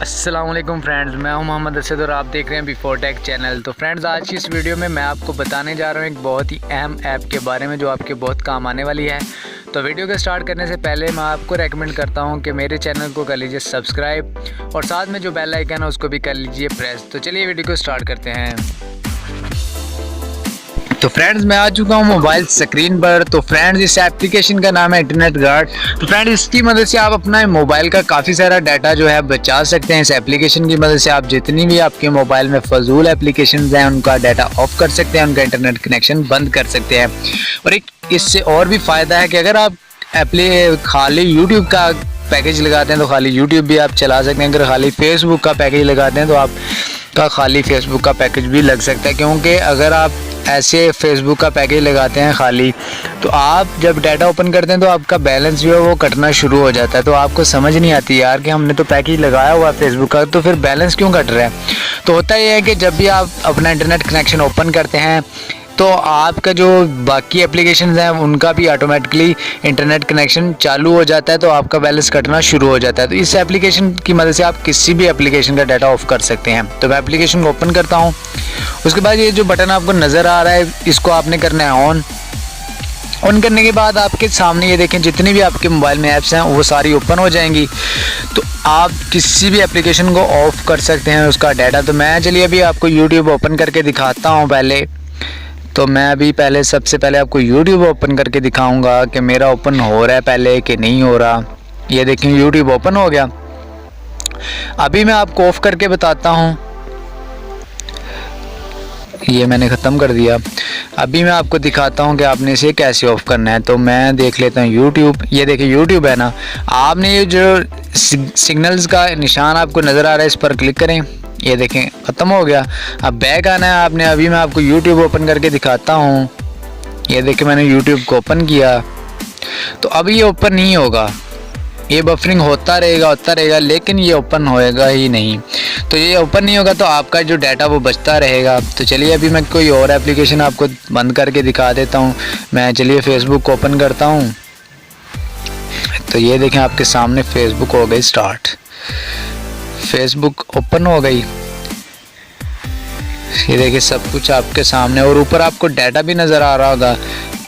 अस्सलामुअलैकुम फ्रेंड्स, मैं हूं मोहम्मद असद और आप देख रहे हैं बिफोर टेक चैनल। तो फ्रेंड्स, आज की इस वीडियो में मैं आपको बताने जा रहा हूं एक बहुत ही अहम ऐप के बारे में जो आपके बहुत काम आने वाली है। तो वीडियो को स्टार्ट करने से पहले मैं आपको रेकमेंड करता हूं कि मेरे चैनल को कर लीजिए सब्सक्राइब और साथ में जो बेल आइकन है उसको भी कर लीजिए प्रेस। तो चलिए वीडियो को स्टार्ट करते हैं। तो फ्रेंड्स, मैं आ चुका हूँ मोबाइल स्क्रीन पर। तो फ्रेंड्स, इस एप्लीकेशन का नाम है इंटरनेट गार्ड। तो फ्रेंड्स, इसकी मदद से आप अपना मोबाइल का काफ़ी सारा डाटा जो है बचा सकते हैं। इस एप्लीकेशन की मदद से आप जितनी भी आपके मोबाइल में फजूल एप्लीकेशंस हैं उनका डाटा ऑफ कर सकते हैं, उनका इंटरनेट कनेक्शन बंद कर सकते हैं। और एक इससे और भी फ़ायदा है कि अगर आप खाली यूट्यूब का पैकेज लगाते हैं तो खाली यूट्यूब भी आप चला सकते हैं। अगर खाली फेसबुक का पैकेज लगाते हैं तो आपका खाली फेसबुक का पैकेज भी लग सकता है, क्योंकि अगर आप ऐसे फेसबुक का पैकेज लगाते हैं खाली, तो आप जब डाटा ओपन करते हैं तो आपका बैलेंस जो है वो कटना शुरू हो जाता है। तो आपको समझ नहीं आती यार कि हमने तो पैकेज लगाया हुआ फेसबुक का, तो फिर बैलेंस क्यों कट रहा है। तो होता यह है कि जब भी आप अपना इंटरनेट कनेक्शन ओपन करते हैं तो आपका जो बाकी एप्लीकेशंस हैं उनका भी ऑटोमेटिकली इंटरनेट कनेक्शन चालू हो जाता है, तो आपका बैलेंस कटना शुरू हो जाता है। तो इस एप्लीकेशन की मदद से आप किसी भी एप्लीकेशन का डाटा ऑफ कर सकते हैं। तो मैं एप्लीकेशन को ओपन करता हूं। उसके बाद ये जो बटन आपको नज़र आ रहा है इसको आपने करना है ऑन करने के बाद आपके सामने ये देखें जितनी भी आपके मोबाइल में ऐप्स हैं वो सारी ओपन हो जाएंगी। तो आप किसी भी एप्लीकेशन को ऑफ कर सकते हैं उसका डाटा। तो मैं चलिए अभी आपको यूट्यूब ओपन करके दिखाता हूँ पहले। तो मैं अभी सबसे पहले आपको यूट्यूब ओपन करके दिखाऊंगा कि मेरा ओपन हो रहा है पहले कि नहीं हो रहा। ये देखें यूट्यूब ओपन हो गया। अभी मैं आपको ऑफ करके बताता हूँ। ये मैंने ख़त्म कर दिया। अभी मैं आपको दिखाता हूँ कि आपने इसे कैसे ऑफ करना है। तो मैं देख लेता हूँ यूट्यूब। ये देखिए यूट्यूब है ना, आपने ये जो सिग्नल्स का निशान आपको नज़र आ रहा है इस पर क्लिक करें। ये देखें ख़त्म हो गया। अब बैक आना है आपने। अभी मैं आपको यूट्यूब ओपन करके दिखाता हूँ। ये देखें मैंने यूट्यूब को ओपन किया। तो अब ये ओपन नहीं होगा, ये बफरिंग होता रहेगा लेकिन ये ओपन होएगा ही नहीं। तो ये ओपन नहीं होगा तो आपका जो डाटा वो बचता रहेगा। तो चलिए अभी मैं कोई और एप्लीकेशन आपको बंद करके दिखा देता हूँ। मैं चलिए फेसबुक को ओपन करता हूँ। तो ये देखें आपके सामने फेसबुक हो गई स्टार्ट। फेसबुक ओपन हो गई। ये देखिए सब कुछ आपके सामने और ऊपर आपको डाटा भी नज़र आ रहा होगा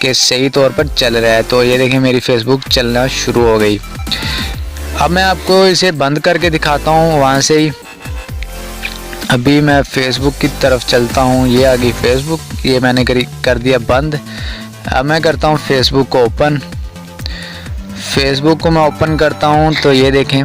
कि सही तौर पर चल रहा है। तो ये देखिए मेरी फेसबुक चलना शुरू हो गई। अब मैं आपको इसे बंद करके दिखाता हूँ वहाँ से ही। अभी मैं फेसबुक की तरफ चलता हूँ। ये आ गई फेसबुक, ये मैंने कर दिया बंद। अब मैं करता हूँ फेसबुक को ओपन। फेसबुक को मैं ओपन करता हूँ तो ये देखें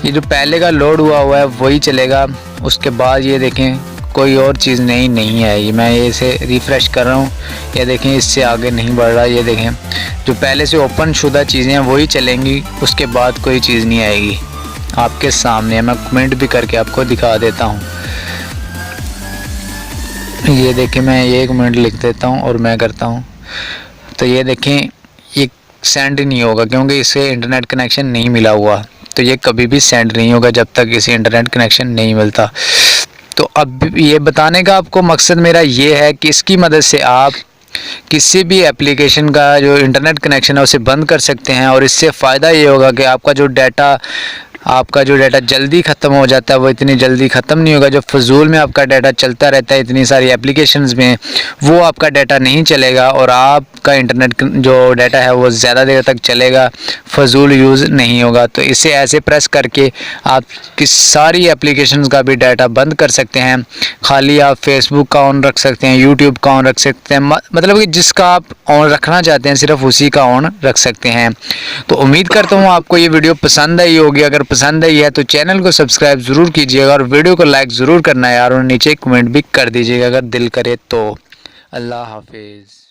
ये जो पहले का लोड हुआ है वही चलेगा। उसके बाद ये देखें कोई और चीज़ नहीं है। ये मैं ये इसे रिफ़्रेश कर रहा हूँ। ये देखें इससे आगे नहीं बढ़ रहा। ये देखें जो पहले से ओपन शुदा चीज़ें हैं वही चलेंगी, उसके बाद कोई चीज़ नहीं आएगी। आपके सामने मैं कमेंट भी करके आपको दिखा देता हूँ। ये देखें मैं ये कमेंट लिख देता हूँ और मैं करता हूँ। तो ये देखें ये सेंड नहीं होगा क्योंकि इसे इंटरनेट कनेक्शन नहीं मिला हुआ। तो ये कभी भी सेंड नहीं होगा जब तक इसे इंटरनेट कनेक्शन नहीं मिलता। तो अब ये बताने का आपको मकसद मेरा ये है कि इसकी मदद से आप किसी भी एप्लीकेशन का जो इंटरनेट कनेक्शन है उसे बंद कर सकते हैं। और इससे फ़ायदा ये होगा कि आपका जो डाटा जल्दी ख़त्म हो जाता है वो इतनी जल्दी ख़त्म नहीं होगा। जो फजूल में आपका डाटा चलता रहता है इतनी सारी एप्लीकेशंस में, वो आपका डाटा नहीं चलेगा और आपका इंटरनेट जो डाटा है वो ज़्यादा देर तक चलेगा, फजूल यूज़ नहीं होगा। तो इसे ऐसे प्रेस करके आप किस सारी एप्लीकेशंस का भी डाटा बंद कर सकते हैं। खाली आप फेसबुक का ऑन रख सकते हैं, यूट्यूब का ऑन रख सकते हैं, मतलब कि जिसका आप ऑन रखना चाहते हैं सिर्फ उसी का ऑन रख सकते हैं। तो उम्मीद करता हूँ आपको ये वीडियो पसंद आई होगी। अगर पसंद आई है तो चैनल को सब्सक्राइब ज़रूर कीजिएगा और वीडियो को लाइक ज़रूर करना है यार, और नीचे कमेंट भी कर दीजिएगा अगर दिल करे तो। अल्लाह हाफिज़।